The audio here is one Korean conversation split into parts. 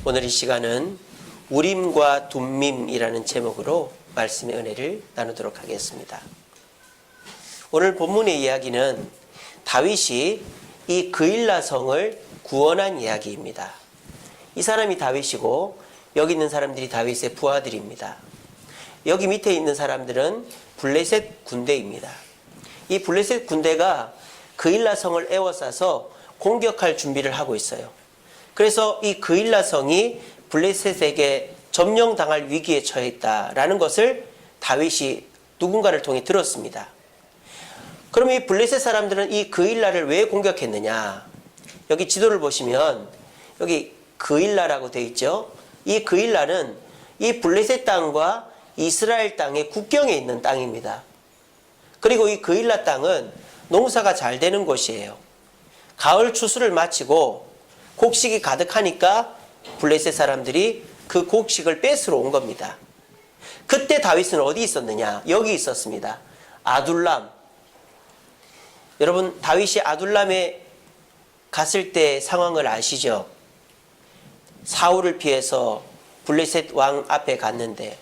오늘 이 시간은 우림과 둠밈이라는 제목으로 말씀의 은혜를 나누도록 하겠습니다. 오늘 본문의 이야기는 다윗이 이 그일라 성을 구원한 이야기입니다. 이 사람이 다윗이고 여기 있는 사람들이 다윗의 부하들입니다. 여기 밑에 있는 사람들은 블레셋 군대입니다. 이 블레셋 군대가 그일라 성을 에워싸서 공격할 준비를 하고 있어요. 그래서 이 그일라 성이 블레셋에게 점령당할 위기에 처해 있다라는 것을 다윗이 누군가를 통해 들었습니다. 그럼 이 블레셋 사람들은 이 그일라를 왜 공격했느냐? 여기 지도를 보시면 여기 그일라라고 되어 있죠. 이 그일라는 이 블레셋 땅과 이스라엘 땅의 국경에 있는 땅입니다. 그리고 이 그일라 땅은 농사가 잘 되는 곳이에요. 가을 추수를 마치고 곡식이 가득하니까 블레셋 사람들이 그 곡식을 뺏으러 온 겁니다. 그때 다윗은 어디 있었느냐? 여기 있었습니다. 아둘람. 여러분, 다윗이 아둘람에 갔을 때 상황을 아시죠? 사울을 피해서 블레셋 왕 앞에 갔는데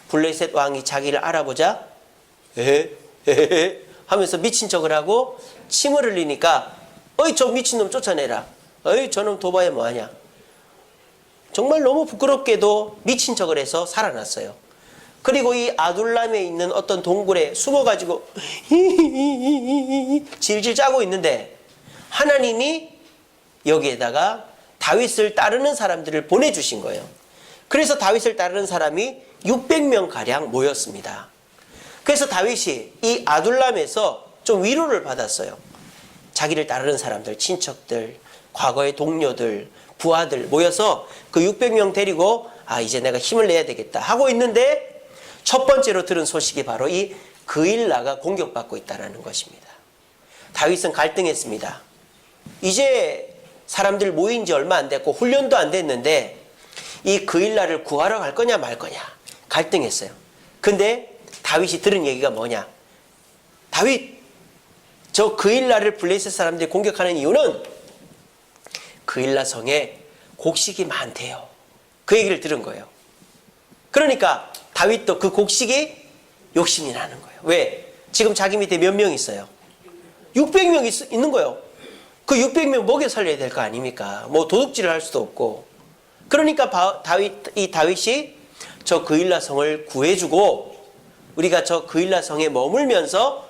블레셋 왕이 자기를 알아보자 하면서 미친 척을 하고 침을 흘리니까 어이 저 미친놈 쫓아내라. 어이 저놈 도봐야 뭐하냐. 정말 너무 부끄럽게도 미친 척을 해서 살아났어요. 그리고 이 아둘람에 있는 어떤 동굴에 숨어가지고 질질 짜고 있는데 하나님이 여기에다가 다윗을 따르는 사람들을 보내주신 거예요. 그래서 다윗을 따르는 사람이 600명가량 모였습니다. 그래서 다윗이 이 아둘람에서 좀 위로를 받았어요. 자기를 따르는 사람들, 친척들, 과거의 동료들, 부하들 모여서 그 600명 데리고 이제 내가 힘을 내야 되겠다 하고 있는데 첫 번째로 들은 소식이 바로 이 그일라가 공격받고 있다는 것입니다. 다윗은 갈등했습니다. 이제 사람들 모인 지 얼마 안 됐고 훈련도 안 됐는데 이 그일라를 구하러 갈 거냐 말 거냐 갈등했어요. 근데 다윗이 들은 얘기가 뭐냐? 다윗, 저 그일라를 블레셋 사람들이 공격하는 이유는 그일라 성에 곡식이 많대요. 그 얘기를 들은 거예요. 그러니까 다윗도 그 곡식이 욕심이 나는 거예요. 왜? 지금 자기 밑에 몇 명 있어요? 600명 있는 거예요. 그 600명 먹여 살려야 될 거 아닙니까? 뭐 도둑질을 할 수도 없고. 그러니까 다윗이 저 그일라 성을 구해주고 우리가 저 그일라 성에 머물면서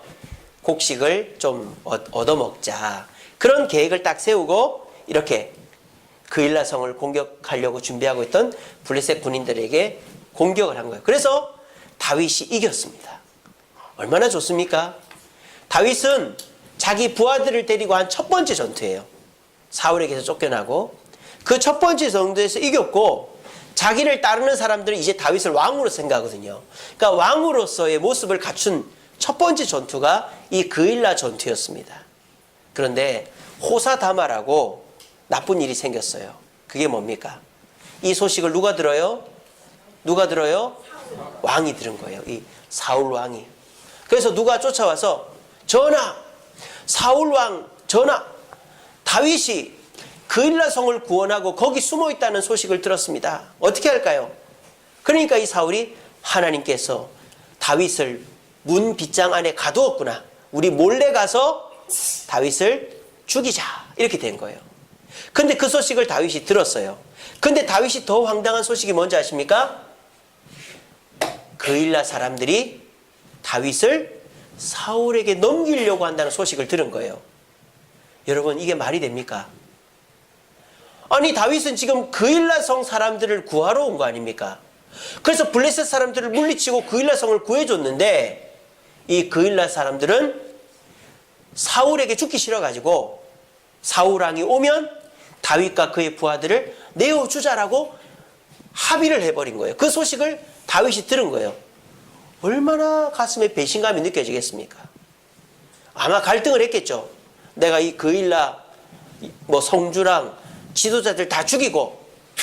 곡식을 좀 얻어먹자. 그런 계획을 딱 세우고 이렇게 그일라 성을 공격하려고 준비하고 있던 블레셋 군인들에게 공격을 한 거예요. 그래서 다윗이 이겼습니다. 얼마나 좋습니까? 다윗은 자기 부하들을 데리고 한 첫 번째 전투예요. 사울에게서 쫓겨나고 그 첫 번째 전투에서 이겼고 자기를 따르는 사람들은 이제 다윗을 왕으로 생각하거든요. 그러니까 왕으로서의 모습을 갖춘 첫 번째 전투가 이 그일라 전투였습니다. 그런데 호사다마라고 나쁜 일이 생겼어요. 그게 뭡니까? 이 소식을 누가 들어요? 누가 들어요? 왕이 들은 거예요. 이 사울 왕이. 그래서 누가 쫓아와서 전하! 사울 왕 전하! 다윗이 그일라 성을 구원하고 거기 숨어 있다는 소식을 들었습니다. 어떻게 할까요? 그러니까 이 사울이 하나님께서 다윗을 문 빗장 안에 가두었구나. 우리 몰래 가서 다윗을 죽이자. 이렇게 된 거예요. 근데 그 소식을 다윗이 들었어요. 근데 다윗이 더 황당한 소식이 뭔지 아십니까? 그일라 사람들이 다윗을 사울에게 넘기려고 한다는 소식을 들은 거예요. 여러분, 이게 말이 됩니까? 아니, 다윗은 지금 그일라 성 사람들을 구하러 온 거 아닙니까? 그래서 블레셋 사람들을 물리치고 그일라 성을 구해줬는데 이 그일라 사람들은 사울에게 죽기 싫어가지고 사울 왕이 오면 다윗과 그의 부하들을 내어주자라고 합의를 해버린 거예요. 그 소식을 다윗이 들은 거예요. 얼마나 가슴에 배신감이 느껴지겠습니까? 아마 갈등을 했겠죠. 내가 이 그일라 성주랑 지도자들 다 죽이고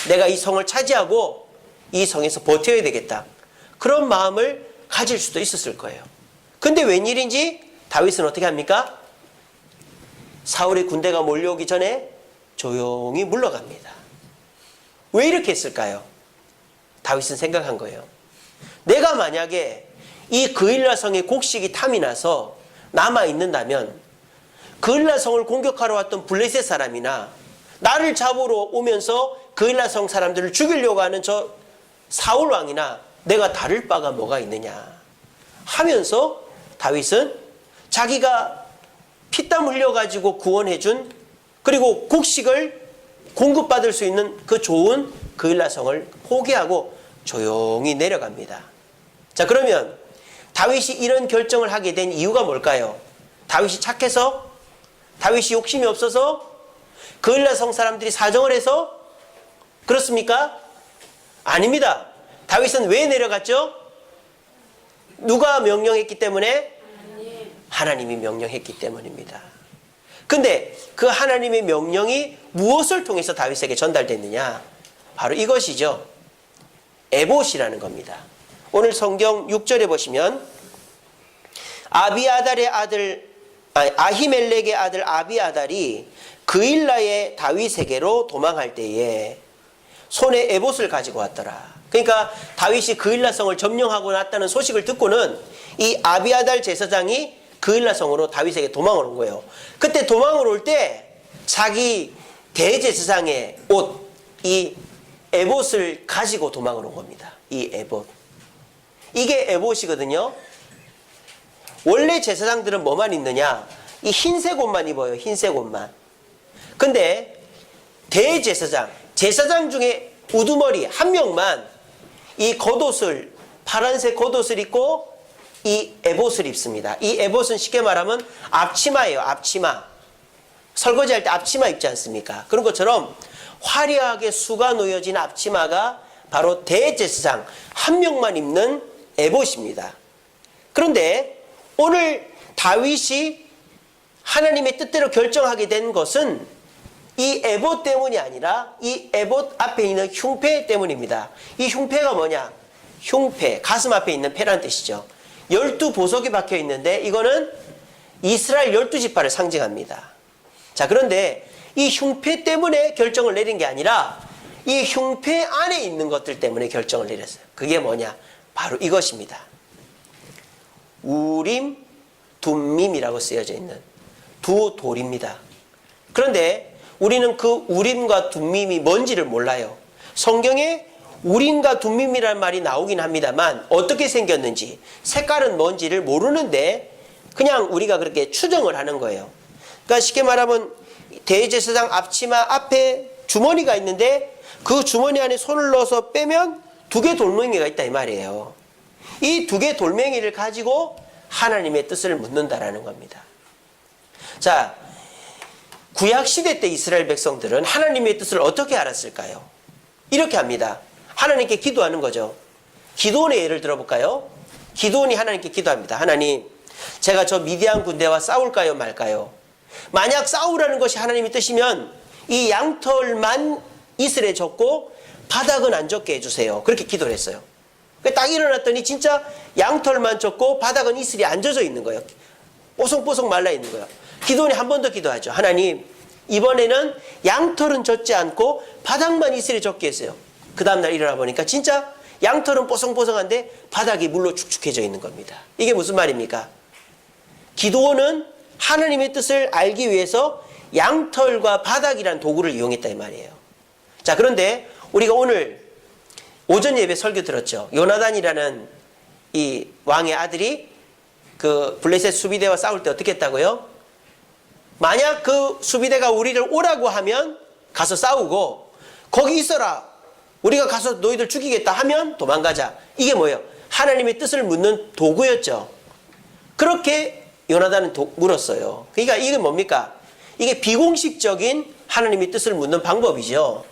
내가 이 성을 차지하고 이 성에서 버텨야 되겠다. 그런 마음을 가질 수도 있었을 거예요. 근데 웬일인지 다윗은 어떻게 합니까? 사울의 군대가 몰려오기 전에 조용히 물러갑니다. 왜 이렇게 했을까요? 다윗은 생각한 거예요. 내가 만약에 이 그일라 성의 곡식이 탐이 나서 남아있는다면 그일라 성을 공격하러 왔던 블레셋 사람이나 나를 잡으러 오면서 그일라 성 사람들을 죽이려고 하는 저 사울 왕이나 내가 다를 바가 뭐가 있느냐 하면서 다윗은 자기가 피땀 흘려가지고 구원해준 그리고 곡식을 공급받을 수 있는 그 좋은 그일라 성을 포기하고 조용히 내려갑니다. 자, 그러면 다윗이 이런 결정을 하게 된 이유가 뭘까요? 다윗이 착해서? 다윗이 욕심이 없어서? 그일라 성 사람들이 사정을 해서? 그렇습니까? 아닙니다. 다윗은 왜 내려갔죠? 누가 명령했기 때문에? 하나님이 명령했기 때문입니다. 근데 그 하나님의 명령이 무엇을 통해서 다윗에게 전달됐느냐? 바로 이것이죠. 에봇이라는 겁니다. 오늘 성경 6절에 보시면 아히멜렉의 아들 아비아달이 그일라의 다윗에게로 도망할 때에 손에 에봇을 가지고 왔더라. 그러니까 다윗이 그일라 성을 점령하고 났다는 소식을 듣고는 이 아비아달 제사장이 그일라 성으로 다윗에게 도망을 온 거예요. 그때 도망을 올 때 자기 대제사장의 옷, 이 에봇을 가지고 도망을 온 겁니다. 이 에봇. 이게 에봇이거든요. 원래 제사장들은 뭐만 입느냐? 이 흰색 옷만 입어요. 흰색 옷만. 근데 대제사장, 제사장 중에 우두머리 한 명만 이 겉옷을, 파란색 겉옷을 입고 이 에봇을 입습니다. 이 에봇은 쉽게 말하면 앞치마예요. 앞치마. 설거지할 때 앞치마 입지 않습니까? 그런 것처럼 화려하게 수가 놓여진 앞치마가 바로 대제사장 한 명만 입는 에봇입니다. 그런데 오늘 다윗이 하나님의 뜻대로 결정하게 된 것은 이 에봇 때문이 아니라 이 에봇 앞에 있는 흉패 때문입니다. 이 흉패가 뭐냐? 흉패, 가슴 앞에 있는 패라는 뜻이죠. 12보석이 박혀 있는데 이거는 이스라엘 12지파를 상징합니다. 자, 그런데 이 흉패 때문에 결정을 내린 게 아니라 이 흉패 안에 있는 것들 때문에 결정을 내렸어요. 그게 뭐냐? 바로 이것입니다. 우림, 둠밈이라고 쓰여져 있는 두 돌입니다. 그런데 우리는 그 우림과 둠밈이 뭔지를 몰라요. 성경에 우림과 둠밈이라는 말이 나오긴 합니다만 어떻게 생겼는지 색깔은 뭔지를 모르는데 그냥 우리가 그렇게 추정을 하는 거예요. 그러니까 쉽게 말하면 대제사장 앞치마 앞에 주머니가 있는데 그 주머니 안에 손을 넣어서 빼면 두 개 돌멩이가 있다 이 말이에요. 이 두 개 돌멩이를 가지고 하나님의 뜻을 묻는다라는 겁니다. 자, 구약시대 때 이스라엘 백성들은 하나님의 뜻을 어떻게 알았을까요? 이렇게 합니다. 하나님께 기도하는 거죠. 기도원의 예를 들어볼까요? 기도원이 하나님께 기도합니다. 하나님, 제가 저 미디안 군대와 싸울까요 말까요? 만약 싸우라는 것이 하나님의 뜻이면 이 양털만 이슬에 젖고 바닥은 안 젖게 해주세요. 그렇게 기도를 했어요. 딱 일어났더니 진짜 양털만 젖고 바닥은 이슬이 안 젖어 있는 거예요. 뽀송뽀송 말라 있는 거예요. 기도원이 한 번 더 기도하죠. 하나님, 이번에는 양털은 젖지 않고 바닥만 이슬에 젖게 했어요. 그 다음날 일어나 보니까 진짜 양털은 뽀송뽀송한데 바닥이 물로 축축해져 있는 겁니다. 이게 무슨 말입니까? 기도원은 하나님의 뜻을 알기 위해서 양털과 바닥이란 도구를 이용했다 이 말이에요. 자, 그런데 우리가 오늘 오전 예배 설교 들었죠. 요나단이라는 이 왕의 아들이 그 블레셋 수비대와 싸울 때 어떻게 했다고요? 만약 그 수비대가 우리를 오라고 하면 가서 싸우고 거기 있어라, 우리가 가서 너희들 죽이겠다 하면 도망가자. 이게 뭐예요? 하나님의 뜻을 묻는 도구였죠. 그렇게 요나단은 물었어요. 그러니까 이게 뭡니까? 이게 비공식적인 하나님의 뜻을 묻는 방법이죠.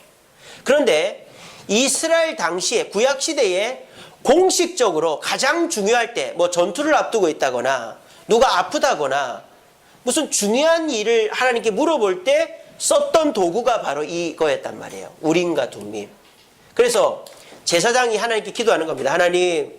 그런데 이스라엘 당시에 구약시대에 공식적으로 가장 중요할 때 뭐 전투를 앞두고 있다거나 누가 아프다거나 무슨 중요한 일을 하나님께 물어볼 때 썼던 도구가 바로 이거였단 말이에요. 우림과 둠밈. 그래서 제사장이 하나님께 기도하는 겁니다. 하나님,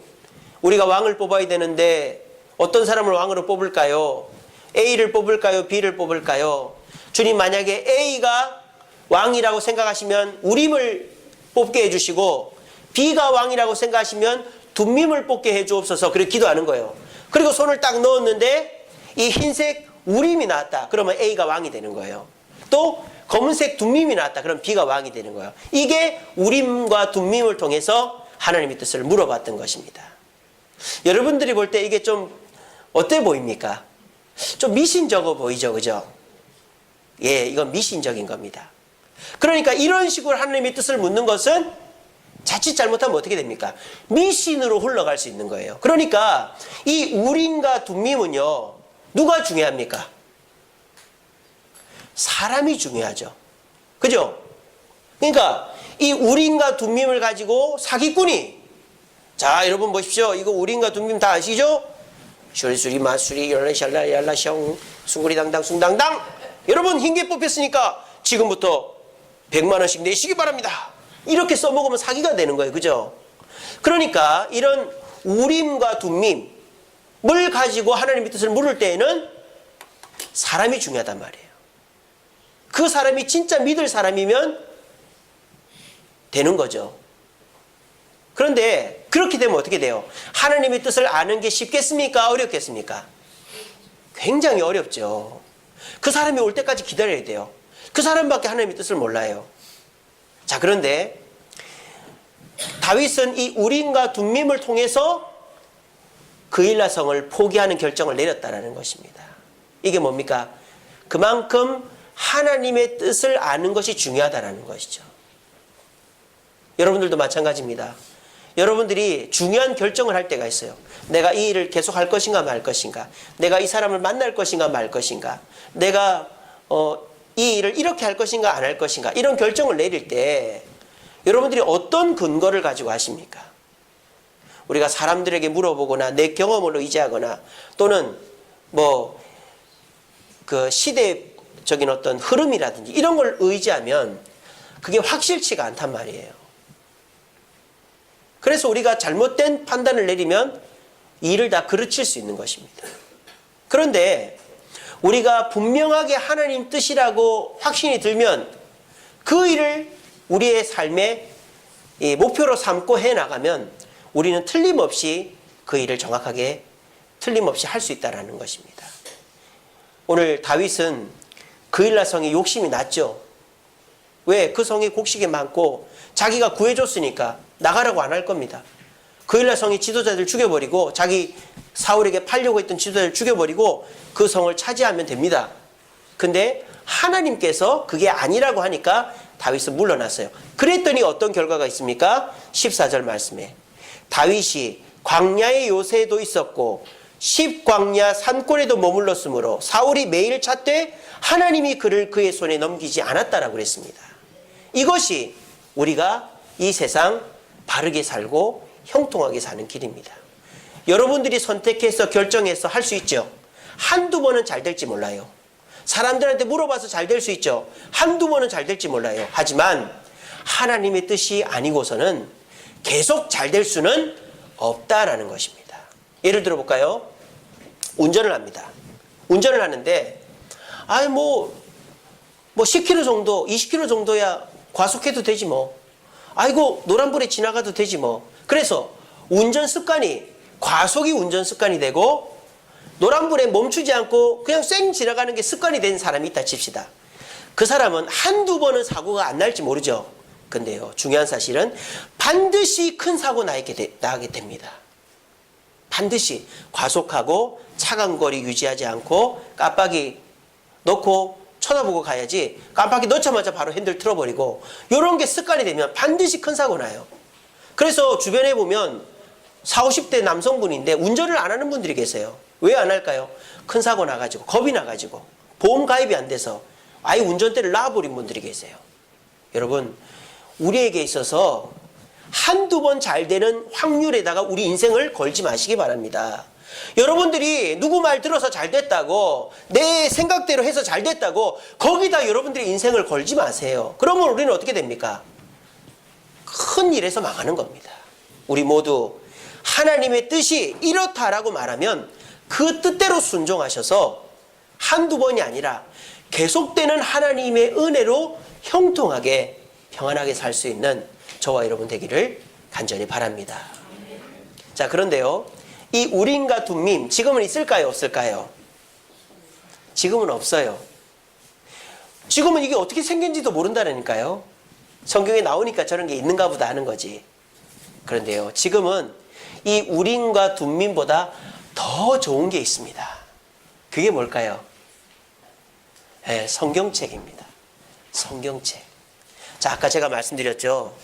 우리가 왕을 뽑아야 되는데 어떤 사람을 왕으로 뽑을까요? A를 뽑을까요? B를 뽑을까요? 주님, 만약에 A가 왕이라고 생각하시면 우림을 뽑게 해주시고 B가 왕이라고 생각하시면 둠밈을 뽑게 해주옵소서. 그렇게 기도하는 거예요. 그리고 손을 딱 넣었는데 이 흰색 우림이 나왔다. 그러면 A가 왕이 되는 거예요. 또 검은색 둠밈이 나왔다. 그럼 B가 왕이 되는 거예요. 이게 우림과 둠밈을 통해서 하나님의 뜻을 물어봤던 것입니다. 여러분들이 볼 때 이게 좀 어때 보입니까? 좀 미신적어 보이죠, 그죠? 예, 이건 미신적인 겁니다. 그러니까 이런 식으로 하나님의 뜻을 묻는 것은 자칫 잘못하면 어떻게 됩니까? 미신으로 흘러갈 수 있는 거예요. 그러니까 이 우림과 둠밈은요, 누가 중요합니까? 사람이 중요하죠. 그죠? 그러니까 이 우림과 둠밈을 가지고 사기꾼이, 자 여러분 보십시오. 이거 우림과 둠밈 다 아시죠? 슈리수리 마수리 열라샬라 얄라숑 숭구리당당 숭당당. 여러분 흰개 뽑혔으니까 지금부터 100만 원씩 내시기 바랍니다. 이렇게 써먹으면 사기가 되는 거예요. 그죠? 그러니까 이런 우림과 둠밈을 가지고 하나님의 뜻을 물을 때에는 사람이 중요하단 말이에요. 그 사람이 진짜 믿을 사람이면 되는 거죠. 그런데 그렇게 되면 어떻게 돼요? 하나님의 뜻을 아는 게 쉽겠습니까? 어렵겠습니까? 굉장히 어렵죠. 그 사람이 올 때까지 기다려야 돼요. 그 사람밖에 하나님의 뜻을 몰라요. 자, 그런데 다윗은 이 우림과 둠밈을 통해서 그일라성을 포기하는 결정을 내렸다라는 것입니다. 이게 뭡니까? 그만큼 하나님의 뜻을 아는 것이 중요하다라는 것이죠. 여러분들도 마찬가지입니다. 여러분들이 중요한 결정을 할 때가 있어요. 내가 이 일을 계속 할 것인가 말 것인가, 내가 이 사람을 만날 것인가 말 것인가, 내가 이 일을 이렇게 할 것인가 안 할 것인가, 이런 결정을 내릴 때 여러분들이 어떤 근거를 가지고 하십니까? 우리가 사람들에게 물어보거나 내 경험으로 의지하거나 또는 뭐 그 시대적인 어떤 흐름이라든지 이런 걸 의지하면 그게 확실치가 않단 말이에요. 그래서 우리가 잘못된 판단을 내리면 이 일을 다 그르칠 수 있는 것입니다. 그런데 우리가 분명하게 하나님 뜻이라고 확신이 들면 그 일을 우리의 삶의 목표로 삼고 해나가면 우리는 틀림없이 그 일을 정확하게 틀림없이 할 수 있다는 것입니다. 오늘 다윗은 그일라 성에 욕심이 났죠. 왜? 그 성에 곡식이 많고 자기가 구해줬으니까 나가라고 안 할 겁니다. 그일라 성의 지도자들 죽여버리고 자기 사울에게 팔려고 했던 지도자들 죽여버리고 그 성을 차지하면 됩니다. 근데 하나님께서 그게 아니라고 하니까 다윗은 물러났어요. 그랬더니 어떤 결과가 있습니까? 14절 말씀에 다윗이 광야의 요새에도 있었고 십광야 산골에도 머물렀으므로 사울이 매일 찾되 하나님이 그를 그의 손에 넘기지 않았다라고 그랬습니다. 이것이 우리가 이 세상 바르게 살고 형통하게 사는 길입니다. 여러분들이 선택해서 결정해서 할 수 있죠. 한두 번은 잘 될지 몰라요. 사람들한테 물어봐서 잘 될 수 있죠. 한두 번은 잘 될지 몰라요. 하지만 하나님의 뜻이 아니고서는 계속 잘 될 수는 없다라는 것입니다. 예를 들어 볼까요? 운전을 합니다. 운전을 하는데 뭐 10km 정도, 20km 정도야 과속해도 되지 뭐. 아이고 노란불에 지나가도 되지 뭐. 그래서 운전 습관이, 과속이 운전 습관이 되고 노란불에 멈추지 않고 그냥 쌩 지나가는 게 습관이 된 사람이 있다 칩시다. 그 사람은 한두 번은 사고가 안 날지 모르죠. 근데요, 중요한 사실은 반드시 큰 사고 나게 됩니다. 반드시 과속하고 차간 거리 유지하지 않고 깜빡이 넣고 쳐다보고 가야지, 깜빡이 넣자마자 바로 핸들 틀어버리고 이런 게 습관이 되면 반드시 큰 사고 나요. 그래서 주변에 보면 40, 50대 남성분인데 운전을 안 하는 분들이 계세요. 왜 안 할까요? 큰 사고 나가지고, 겁이 나가지고, 보험 가입이 안 돼서 아예 운전대를 놔버린 분들이 계세요. 여러분, 우리에게 있어서 한두 번 잘 되는 확률에다가 우리 인생을 걸지 마시기 바랍니다. 여러분들이 누구 말 들어서 잘 됐다고, 내 생각대로 해서 잘 됐다고 거기다 여러분들이 인생을 걸지 마세요. 그러면 우리는 어떻게 됩니까? 큰 일에서 망하는 겁니다. 우리 모두 하나님의 뜻이 이렇다라고 말하면 그 뜻대로 순종하셔서 한두 번이 아니라 계속되는 하나님의 은혜로 형통하게 평안하게 살 수 있는 저와 여러분 되기를 간절히 바랍니다. 자, 그런데요, 이 우림과 둠밈 지금은 있을까요, 없을까요? 지금은 없어요. 지금은 이게 어떻게 생긴지도 모른다니까요. 성경에 나오니까 저런 게 있는가 보다 하는 거지. 그런데요, 지금은 이 우림과 둠밈보다 더 좋은 게 있습니다. 그게 뭘까요? 네, 성경책입니다. 성경책. 자, 아까 제가 말씀드렸죠.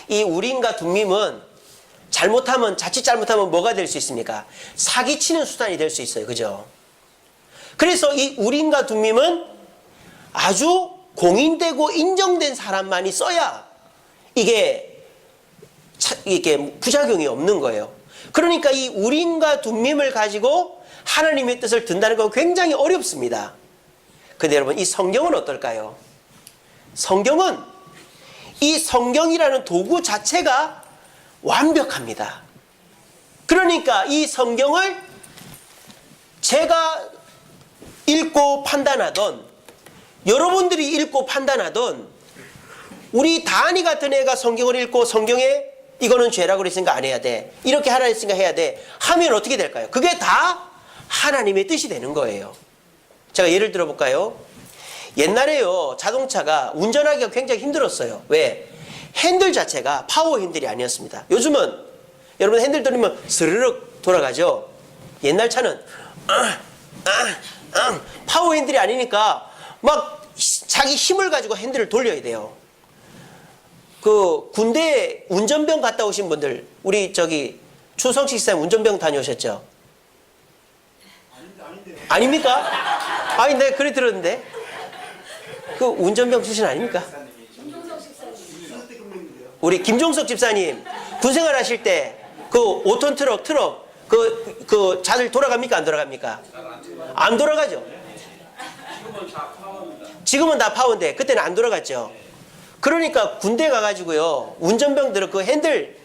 이 우림과 둠밈은 자칫 잘못하면 뭐가 될 수 있습니까? 사기치는 수단이 될 수 있어요. 그죠? 그래서 이 우림과 둠밈은 아주 공인되고 인정된 사람만이 써야 이게 부작용이 없는 거예요. 그러니까 이 우림과 둠밈을 가지고 하나님의 뜻을 든다는 건 굉장히 어렵습니다. 근데 여러분, 이 성경은 어떨까요? 성경은 이 성경이라는 도구 자체가 완벽합니다. 그러니까 이 성경을 제가 읽고 판단하던, 여러분들이 읽고 판단하던, 우리 다은이 같은 애가 성경을 읽고 성경에 이거는 죄라고 그랬으니까 안 해야 돼, 이렇게 하라 했으니까 해야 돼 하면 어떻게 될까요? 그게 다 하나님의 뜻이 되는 거예요. 제가 예를 들어볼까요? 옛날에요, 자동차가 운전하기가 굉장히 힘들었어요. 왜? 핸들 자체가 파워 핸들이 아니었습니다. 요즘은 여러분 핸들 돌리면 스르륵 돌아가죠. 옛날 차는 파워 핸들이 아니니까 막 자기 힘을 가지고 핸들을 돌려야 돼요. 그 군대 운전병 갔다 오신 분들, 우리 저기 추성식 사님 운전병 다녀오셨죠? 아닙니까? 아니, 내가 그래 들었는데. 그 운전병 출신 아닙니까? 우리 김종석 집사님 군생활 하실 때 그 5톤 트럭 그 잘 돌아갑니까, 안 돌아갑니까? 안 돌아가죠. 지금은 다 파워인데 그때는 안 돌아갔죠. 그러니까 군대 가가지고요, 운전병들은 그 핸들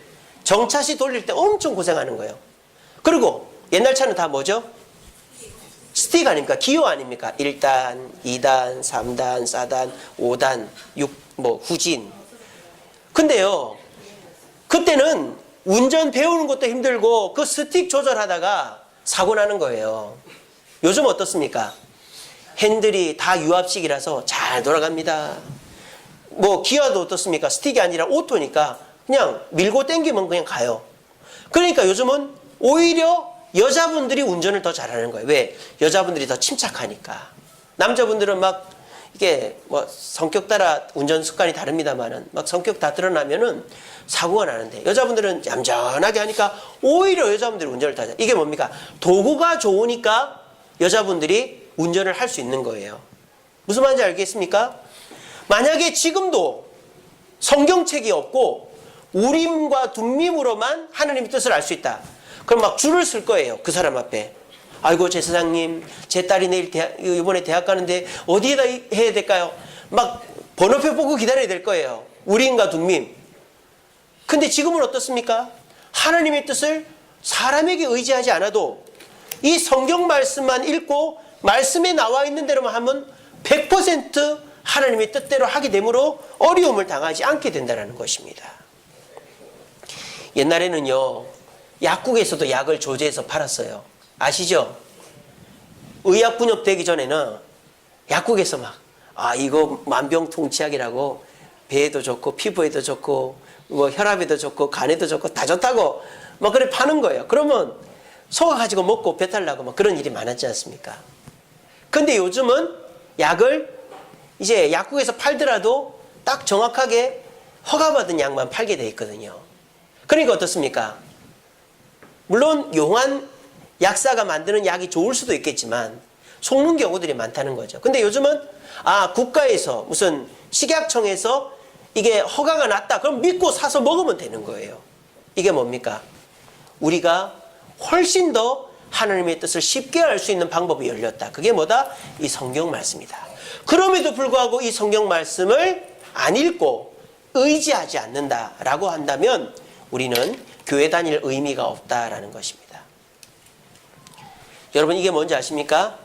정차시 돌릴 때 엄청 고생하는 거예요. 그리고 옛날 차는 다 뭐죠? 스틱 아닙니까? 기호 아닙니까? 1단, 2단, 3단, 4단, 5단, 6, 후진. 근데요, 그때는 운전 배우는 것도 힘들고 그 스틱 조절하다가 사고 나는 거예요. 요즘 어떻습니까? 핸들이 다 유압식이라서 잘 돌아갑니다. 기아도 어떻습니까? 스틱이 아니라 오토니까 그냥 밀고 당기면 그냥 가요. 그러니까 요즘은 오히려 여자분들이 운전을 더 잘하는 거예요. 왜? 여자분들이 더 침착하니까. 남자분들은 막 이게 성격 따라 운전 습관이 다릅니다만은 막 성격 다 드러나면은 사고가 나는데, 여자분들은 얌전하게 하니까 오히려 여자분들이 운전을 더 잘. 이게 뭡니까? 도구가 좋으니까 여자분들이 운전을 할 수 있는 거예요. 무슨 말인지 알겠습니까? 만약에 지금도 성경책이 없고 우림과 둠밈으로만 하나님의 뜻을 알 수 있다. 그럼 막 줄을 쓸 거예요. 그 사람 앞에. 아이고, 제사장님, 제 딸이 내일 이번에 대학 가는데 어디에다 해야 될까요? 막 번호표 보고 기다려야 될 거예요. 우림과 둠밈. 근데 지금은 어떻습니까? 하나님의 뜻을 사람에게 의지하지 않아도 이 성경 말씀만 읽고 말씀에 나와 있는 대로만 하면 100% 하나님의 뜻대로 하게 되므로 어려움을 당하지 않게 된다는 것입니다. 옛날에는요, 약국에서도 약을 조제해서 팔았어요. 아시죠? 의약분업 되기 전에는 약국에서 이거 만병통치약이라고 배에도 좋고 피부에도 좋고 혈압에도 좋고 간에도 좋고 다 좋다고 그래 파는 거예요. 그러면 속아가지고 먹고 배탈 나고 그런 일이 많았지 않습니까? 근데 요즘은 약을 이제 약국에서 팔더라도 딱 정확하게 허가받은 약만 팔게 돼 있거든요. 그러니까 어떻습니까? 물론 용한 약사가 만드는 약이 좋을 수도 있겠지만 속는 경우들이 많다는 거죠. 근데 요즘은 국가에서 무슨 식약청에서 이게 허가가 났다, 그럼 믿고 사서 먹으면 되는 거예요. 이게 뭡니까? 우리가 훨씬 더 하나님의 뜻을 쉽게 알 수 있는 방법이 열렸다. 그게 뭐다? 이 성경 말씀이다. 그럼에도 불구하고 이 성경 말씀을 안 읽고 의지하지 않는다라고 한다면 우리는 교회 다닐 의미가 없다라는 것입니다. 여러분, 이게 뭔지 아십니까?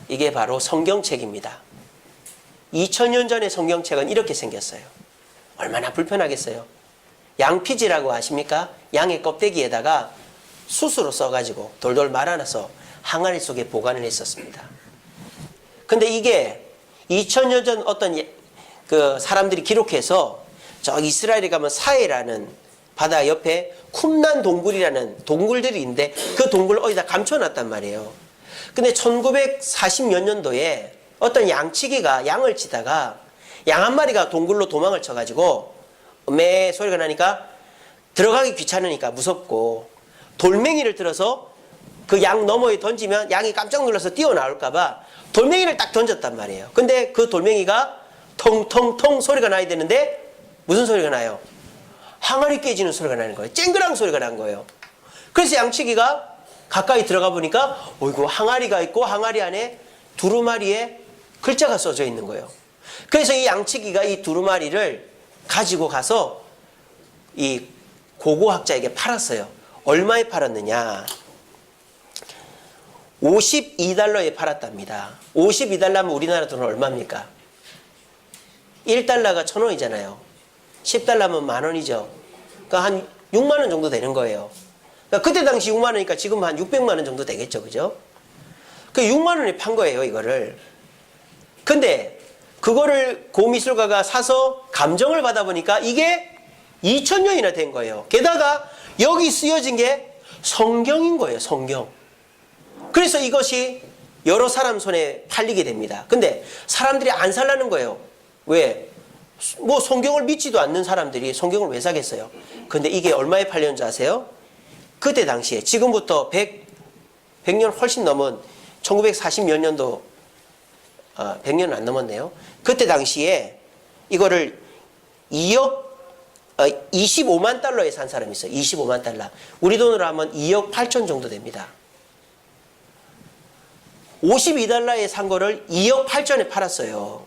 이게 바로 성경책입니다. 2000년 전의 성경책은 이렇게 생겼어요. 얼마나 불편하겠어요. 양피지라고 아십니까? 양의 껍데기에다가 숯으로 써가지고 돌돌 말아놔서 항아리 속에 보관을 했었습니다. 근데 이게 2000년 전 어떤 그 사람들이 기록해서 저 이스라엘에 가면 사해라는 바다 옆에 쿰난 동굴이라는 동굴들이 있는데 그 동굴을 어디다 감춰놨단 말이에요. 근데 1940몇 년도에 어떤 양치기가 양을 치다가 양 한 마리가 동굴로 도망을 쳐가지고 매 소리가 나니까 들어가기 귀찮으니까 무섭고 돌멩이를 들어서 그 양 너머에 던지면 양이 깜짝 놀라서 뛰어나올까봐 돌멩이를 딱 던졌단 말이에요. 근데 그 돌멩이가 통통통 소리가 나야 되는데 무슨 소리가 나요? 항아리 깨지는 소리가 나는 거예요. 쨍그랑 소리가 난 거예요. 그래서 양치기가 가까이 들어가 보니까 어이구 항아리가 있고 항아리 안에 두루마리에 글자가 써져 있는 거예요. 그래서 이 양치기가 이 두루마리를 가지고 가서 이 고고학자에게 팔았어요. 얼마에 팔았느냐? 52달러에 팔았답니다. 52달러면 우리나라 돈은 얼마입니까? 1달러가 1,000원이잖아요. 10달러면 10,000원이죠. 그러니까 한 6만 원 정도 되는 거예요. 그러니까 그때 당시 6만 원이니까 지금 한 600만 원 정도 되겠죠. 그죠? 그 6만 원에 판 거예요, 이거를. 근데 그거를 고미술가가 사서 감정을 받아보니까 이게 2000년이나 된 거예요. 게다가 여기 쓰여진 게 성경인 거예요, 성경. 그래서 이것이 여러 사람 손에 팔리게 됩니다. 근데 사람들이 안 살라는 거예요. 왜? 뭐 성경을 믿지도 않는 사람들이 성경을 왜 사겠어요? 근데 이게 얼마에 팔렸는지 아세요? 그때 당시에 지금부터 100년 훨씬 넘은 1940몇 년도 100년은 안 넘었네요. 그때 당시에 이거를 25만 달러에 산 사람이 있어요. 25만 달러. 우리 돈으로 하면 2억 8천 정도 됩니다. 52달러에 산 거를 2억 8천에 팔았어요.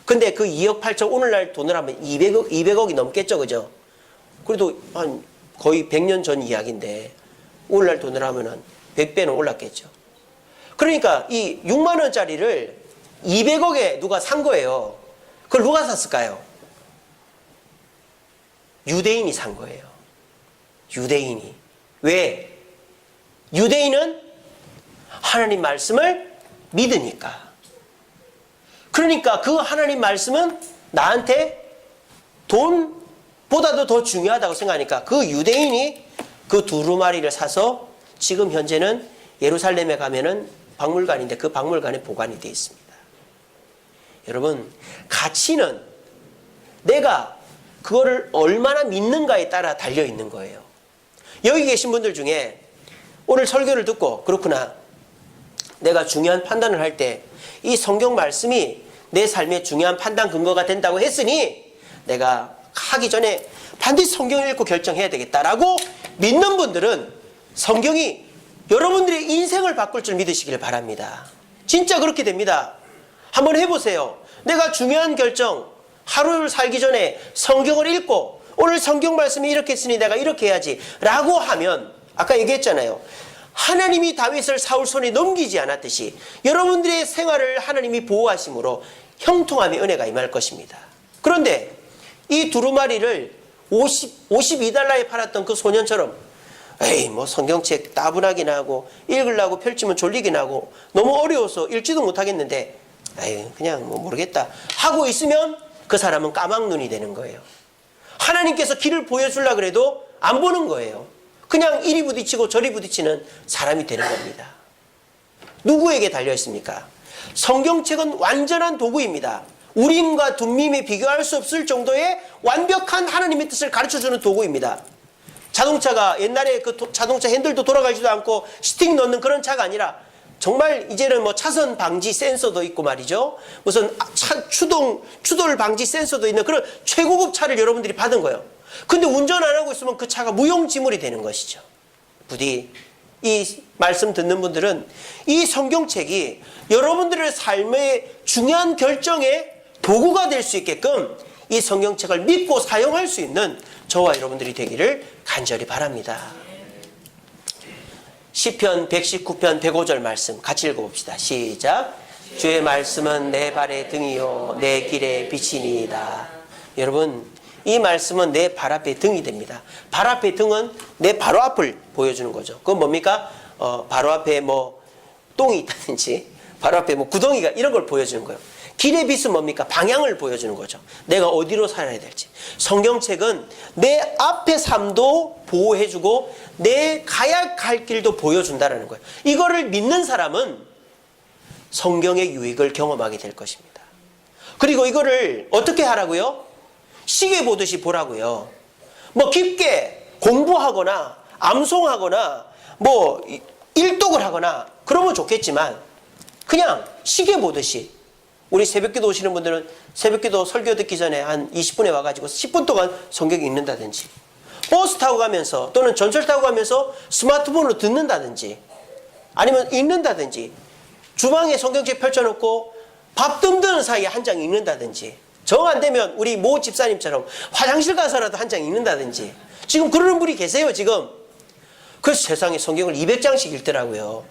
근데 그 2억 8천 오늘날 돈으로 하면 200억이 넘겠죠. 그죠? 그래도 한 거의 100년 전 이야기인데 오늘날 돈으로 하면 100배는 올랐겠죠. 그러니까 이 6만 원짜리를 200억에 누가 산 거예요. 그걸 누가 샀을까요? 유대인이 산 거예요. 유대인이. 왜? 유대인은 하나님 말씀을 믿으니까. 그러니까 그 하나님 말씀은 나한테 돈보다도 더 중요하다고 생각하니까 그 유대인이 그 두루마리를 사서 지금 현재는 예루살렘에 가면은 박물관인데 그 박물관에 보관이 되어 있습니다. 여러분, 가치는 내가 그거를 얼마나 믿는가에 따라 달려 있는 거예요. 여기 계신 분들 중에 오늘 설교를 듣고 그렇구나, 내가 중요한 판단을 할 때 이 성경 말씀이 내 삶의 중요한 판단 근거가 된다고 했으니 내가 하기 전에 반드시 성경을 읽고 결정해야 되겠다라고 믿는 분들은 성경이 여러분들의 인생을 바꿀 줄 믿으시길 바랍니다. 진짜 그렇게 됩니다. 한번 해보세요. 내가 중요한 결정, 하루를 살기 전에 성경을 읽고 오늘 성경 말씀이 이렇게 했으니 내가 이렇게 해야지 라고 하면 아까 얘기했잖아요. 하나님이 다윗을 사울 손에 넘기지 않았듯이 여러분들의 생활을 하나님이 보호하심으로 형통함의 은혜가 임할 것입니다. 그런데 이 두루마리를 52달러에 팔았던 그 소년처럼 에이 뭐 성경책 따분하긴 하고 읽으려고 펼치면 졸리긴 하고 너무 어려워서 읽지도 못하겠는데 에이 그냥 뭐 모르겠다 하고 있으면 그 사람은 까막눈이 되는 거예요. 하나님께서 길을 보여주려고 해도 안 보는 거예요. 그냥 이리 부딪히고 저리 부딪히는 사람이 되는 겁니다. 누구에게 달려있습니까? 성경책은 완전한 도구입니다. 우림과 둠밈에 비교할 수 없을 정도의 완벽한 하나님의 뜻을 가르쳐주는 도구입니다. 자동차가 옛날에 그 자동차 핸들도 돌아가지도 않고 스틱 넣는 그런 차가 아니라 정말 이제는 뭐 차선 방지 센서도 있고 말이죠. 무슨 추돌 방지 센서도 있는 그런 최고급 차를 여러분들이 받은 거예요. 근데 운전 안 하고 있으면 그 차가 무용지물이 되는 것이죠. 부디 이 말씀 듣는 분들은 이 성경책이 여러분들의 삶의 중요한 결정의 도구가 될 수 있게끔 이 성경책을 믿고 사용할 수 있는 저와 여러분들이 되기를 간절히 바랍니다. 시편 119편 105절 말씀 같이 읽어봅시다. 시작. 주의 말씀은 내 발의 등이요 내 길의 빛이니이다. 여러분, 이 말씀은 내 발 앞에 등이 됩니다. 발 앞에 등은 내 바로 앞을 보여주는 거죠. 그건 뭡니까? 바로 앞에 뭐 똥이 있다든지 바로 앞에 뭐 구덩이가 이런 걸 보여주는 거예요. 길의 빛은 뭡니까? 방향을 보여주는 거죠. 내가 어디로 살아야 될지. 성경책은 내 앞의 삶도 보호해주고 내 가야 할 길도 보여준다는 거예요. 이거를 믿는 사람은 성경의 유익을 경험하게 될 것입니다. 그리고 이거를 어떻게 하라고요? 시계 보듯이 보라고요. 뭐 깊게 공부하거나 암송하거나 뭐 일독을 하거나 그러면 좋겠지만 그냥 시계 보듯이, 우리 새벽기도 오시는 분들은 새벽기도 설교 듣기 전에 한 20분에 와가지고 10분 동안 성경 읽는다든지, 버스 타고 가면서 또는 전철 타고 가면서 스마트폰으로 듣는다든지, 아니면 읽는다든지, 주방에 성경책 펼쳐놓고 밥 뜸드는 사이에 한 장 읽는다든지, 정 안 되면 우리 모 집사님처럼 화장실 가서라도 한 장 읽는다든지. 지금 그러는 분이 계세요, 지금. 그래서 세상에 성경을 200장씩 읽더라고요.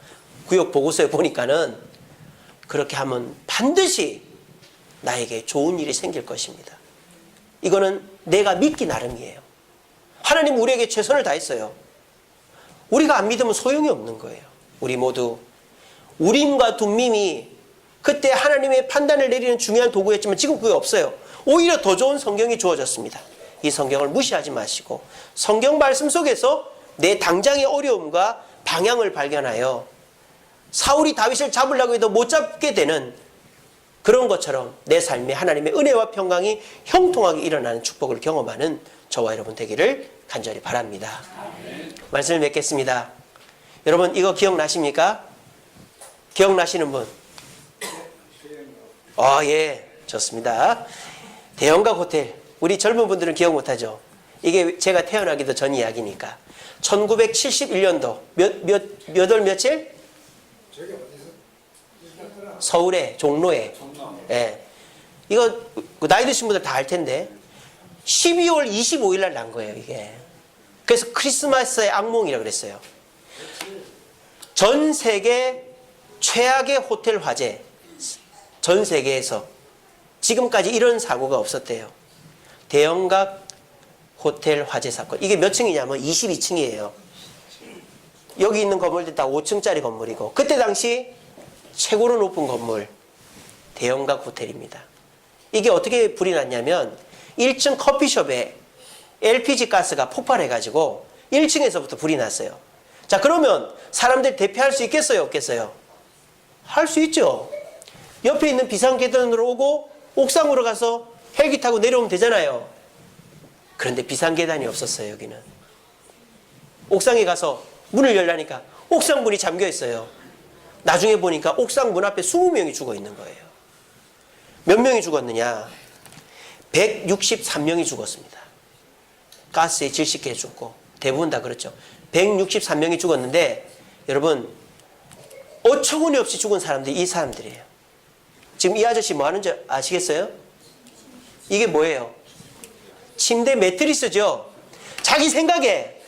구역 보고서에 보니까는. 그렇게 하면 반드시 나에게 좋은 일이 생길 것입니다. 이거는 내가 믿기 나름이에요. 하나님 우리에게 최선을 다했어요. 우리가 안 믿으면 소용이 없는 거예요. 우리 모두 우림과 둠밈이 그때 하나님의 판단을 내리는 중요한 도구였지만 지금 그게 없어요. 오히려 더 좋은 성경이 주어졌습니다. 이 성경을 무시하지 마시고 성경 말씀 속에서 내 당장의 어려움과 방향을 발견하여 사울이 다윗을 잡으려고 해도 못 잡게 되는 그런 것처럼 내 삶에 하나님의 은혜와 평강이 형통하게 일어나는 축복을 경험하는 저와 여러분 되기를 간절히 바랍니다. 말씀을 맺겠습니다. 여러분 이거 기억나십니까? 기억나시는 분? 예, 좋습니다. 대형각 호텔. 우리 젊은 분들은 기억 못하죠? 이게 제가 태어나기도 전 이야기니까. 1971년도 몇 월 며칠? 서울에 종로에. 예. 이거 나이 드신 분들 다 알 텐데 12월 25일 날 난 거예요, 이게. 그래서 크리스마스의 악몽이라고 그랬어요. 전 세계 최악의 호텔 화재. 전 세계에서 지금까지 이런 사고가 없었대요. 대형각 호텔 화재 사건. 이게 몇 층이냐면 22층이에요. 여기 있는 건물들 다 5층짜리 건물이고, 그때 당시 최고로 높은 건물 대형각 호텔입니다. 이게 어떻게 불이 났냐면 1층 커피숍에 LPG 가스가 폭발해가지고 1층에서부터 불이 났어요. 자, 그러면 사람들 대피할 수 있겠어요, 없겠어요? 할 수 있죠. 옆에 있는 비상계단으로 오고 옥상으로 가서 헬기 타고 내려오면 되잖아요. 그런데 비상계단이 없었어요, 여기는. 옥상에 가서 문을 열라니까 옥상 문이 잠겨 있어요. 나중에 보니까 옥상 문 앞에 20명이 죽어 있는 거예요. 몇 명이 죽었느냐? 163명이 죽었습니다. 가스에 질식해 죽고, 대부분 다 그렇죠. 163명이 죽었는데, 여러분 어처구니 없이 죽은 사람들이 이 사람들이에요. 지금 이 아저씨 뭐 하는지 아시겠어요? 이게 뭐예요? 침대 매트리스죠. 자기 생각에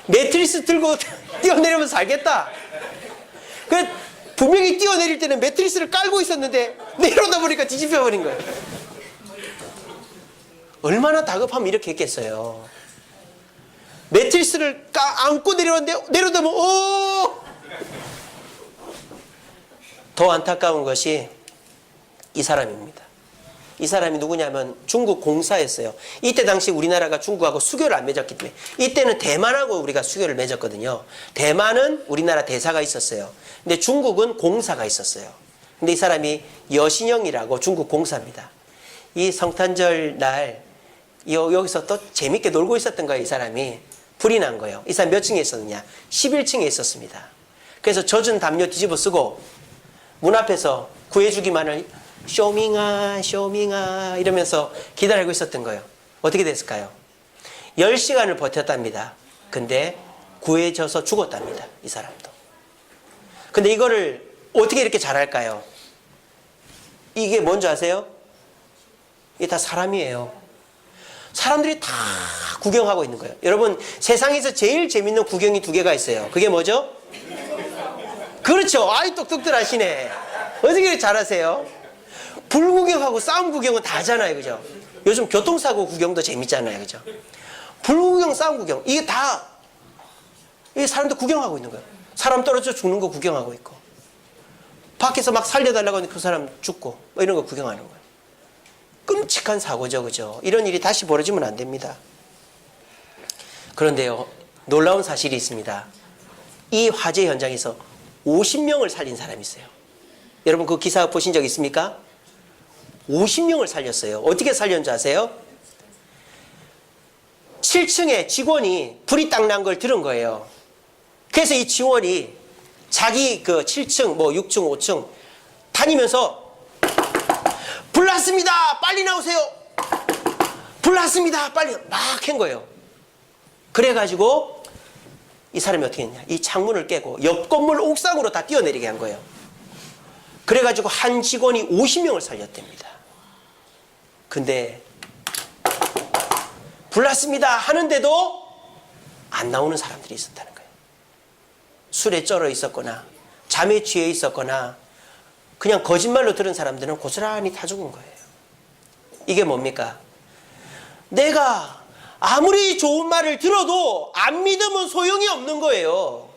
매트리스 들고 뛰어내리면 살겠다. 그 분명히 뛰어내릴 때는 매트리스를 깔고 있었는데 내려오다 보니까 뒤집혀버린 거예요. 얼마나 다급하면 이렇게 했겠어요. 매트리스를 안고 내려왔는데 내려오다 보면 더 안타까운 것이 이 사람입니다. 이 사람이 누구냐면 중국 공사였어요. 이때 당시 우리나라가 중국하고 수교를 안 맺었기 때문에, 이때는 대만하고 우리가 수교를 맺었거든요. 대만은 우리나라 대사가 있었어요. 근데 중국은 공사가 있었어요. 근데 이 사람이 여신영이라고 중국 공사입니다. 이 성탄절 날 여기서 또 재밌게 놀고 있었던 거예요. 이 사람이. 불이 난 거예요. 이 사람 몇 층에 있었느냐? 11층에 있었습니다. 그래서 젖은 담요 뒤집어 쓰고 문 앞에서 구해주기만을 쇼밍아 쇼밍아 이러면서 기다리고 있었던 거예요. 어떻게 됐을까요? 10시간을 버텼답니다. 근데 구해져서 죽었답니다. 이 사람도. 근데 이거를 어떻게 이렇게 잘할까요? 이게 뭔지 아세요? 이게 다 사람이에요. 사람들이 다 구경하고 있는 거예요. 여러분, 세상에서 제일 재밌는 구경이 2개가 있어요. 그게 뭐죠? 그렇죠. 아이, 똑똑들 하시네. 어떻게 이렇게 잘하세요? 불구경하고 싸움 구경은 다 하잖아요. 그죠? 요즘 교통사고 구경도 재밌잖아요. 그죠? 불구경, 싸움 구경. 이게 다, 이 사람들 구경하고 있는 거예요. 사람 떨어져 죽는 거 구경하고 있고. 밖에서 막 살려달라고 하는데 그 사람 죽고. 뭐 이런 거 구경하는 거예요. 끔찍한 사고죠. 그죠? 이런 일이 다시 벌어지면 안 됩니다. 그런데요, 놀라운 사실이 있습니다. 이 화재 현장에서 50명을 살린 사람이 있어요. 여러분 그 기사 보신 적 있습니까? 50명을 살렸어요. 어떻게 살렸는지 아세요? 7층에 직원이 불이 딱 난 걸 들은 거예요. 그래서 이 직원이 자기 그 7층, 뭐 6층, 5층 다니면서 불 났습니다! 빨리 나오세요! 불 났습니다! 빨리! 막 한 거예요. 그래가지고 이 사람이 어떻게 했냐. 이 창문을 깨고 옆 건물 옥상으로 다 뛰어내리게 한 거예요. 그래가지고 한 직원이 50명을 살렸답니다. 근데 불났습니다 하는데도 안 나오는 사람들이 있었다는 거예요. 술에 쩔어 있었거나 잠에 취해 있었거나 그냥 거짓말로 들은 사람들은 고스란히 타 죽은 거예요. 이게 뭡니까? 내가 아무리 좋은 말을 들어도 안 믿으면 소용이 없는 거예요.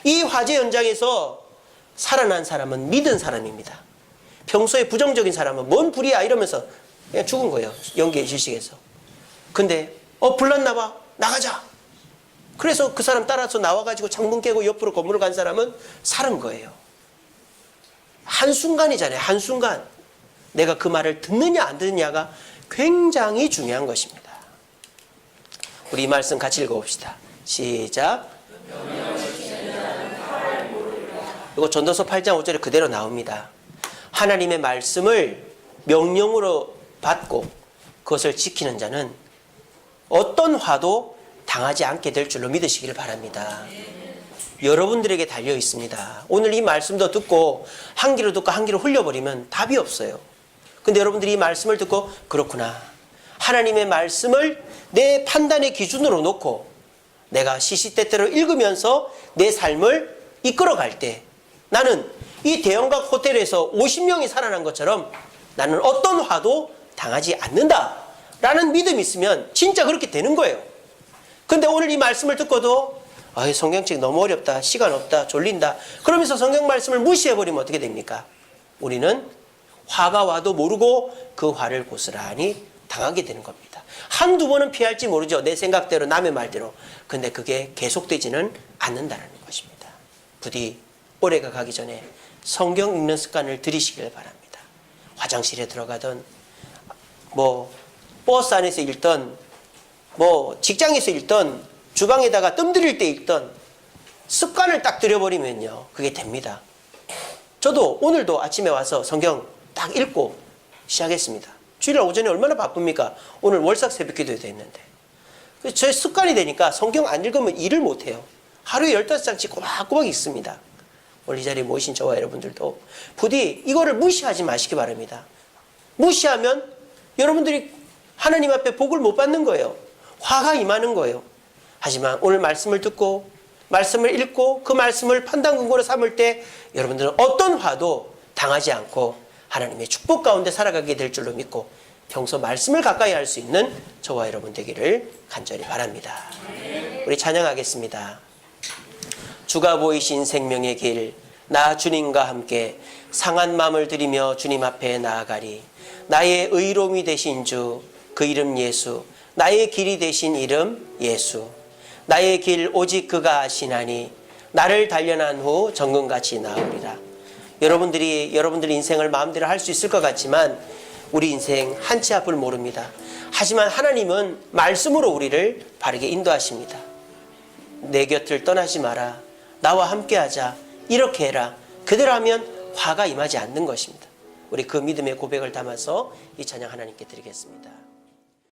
이 화재 현장에서 살아난 사람은 믿은 사람입니다. 평소에 부정적인 사람은 뭔 불이야 이러면서 그냥 죽은 거예요. 연기의 질식에서. 근데 불났나 봐. 나가자. 그래서 그 사람 따라서 나와가지고 창문 깨고 옆으로 건물을 간 사람은 살은 거예요. 한순간이잖아요. 한순간. 내가 그 말을 듣느냐 안 듣느냐가 굉장히 중요한 것입니다. 우리 이 말씀 같이 읽어봅시다. 시작. 이거 전도서 8장 5절에 그대로 나옵니다. 하나님의 말씀을 명령으로 받고 그것을 지키는 자는 어떤 화도 당하지 않게 될 줄로 믿으시기를 바랍니다. 여러분들에게 달려 있습니다. 오늘 이 말씀도 듣고 한 귀로 듣고 한 귀로 흘려버리면 답이 없어요. 근데 여러분들이 이 말씀을 듣고 그렇구나. 하나님의 말씀을 내 판단의 기준으로 놓고 내가 시시때때로 읽으면서 내 삶을 이끌어갈 때 나는 이 대형각 호텔에서 50명이 살아난 것처럼 나는 어떤 화도 당하지 않는다 라는 믿음이 있으면 진짜 그렇게 되는 거예요. 근데 오늘 이 말씀을 듣고도 성경책 너무 어렵다, 시간 없다, 졸린다 그러면서 성경 말씀을 무시해버리면 어떻게 됩니까? 우리는 화가 와도 모르고 그 화를 고스란히 당하게 되는 겁니다. 한두 번은 피할지 모르죠. 내 생각대로 남의 말대로. 근데 그게 계속되지는 않는다는 것입니다. 부디 올해가 가기 전에 성경 읽는 습관을 들이시길 바랍니다. 화장실에 들어가든 뭐 버스 안에서 읽던 뭐 직장에서 읽던 주방에다가 뜸 들일 때 읽던 습관을 딱 들여버리면요 그게 됩니다. 저도 오늘도 아침에 와서 성경 딱 읽고 시작했습니다. 주일날 오전에 얼마나 바쁩니까? 오늘 월삭 새벽기도에 됐는데 저의 습관이 되니까 성경 안 읽으면 일을 못해요. 하루에 15장씩 꼬박꼬박 읽습니다. 오늘 이 자리에 모이신 저와 여러분들도 부디 이거를 무시하지 마시기 바랍니다. 무시하면 여러분들이 하나님 앞에 복을 못 받는 거예요. 화가 임하는 거예요. 하지만 오늘 말씀을 듣고 말씀을 읽고 그 말씀을 판단 근거로 삼을 때 여러분들은 어떤 화도 당하지 않고 하나님의 축복 가운데 살아가게 될 줄로 믿고 평소 말씀을 가까이 할 수 있는 저와 여러분 되기를 간절히 바랍니다. 우리 찬양하겠습니다. 주가 보이신 생명의 길, 나 주님과 함께 상한 마음을 드리며 주님 앞에 나아가리. 나의 의로움이 되신 주, 그 이름 예수. 나의 길이 되신 이름 예수. 나의 길 오직 그가 아시나니 나를 단련한 후 정금같이 나으리라. 여러분들이 여러분들 인생을 마음대로 할 수 있을 것 같지만 우리 인생 한 치 앞을 모릅니다. 하지만 하나님은 말씀으로 우리를 바르게 인도하십니다. 내 곁을 떠나지 마라. 나와 함께하자. 이렇게 해라. 그대로 하면 화가 임하지 않는 것입니다. 우리 그 믿음의 고백을 담아서 이 찬양 하나님께 드리겠습니다.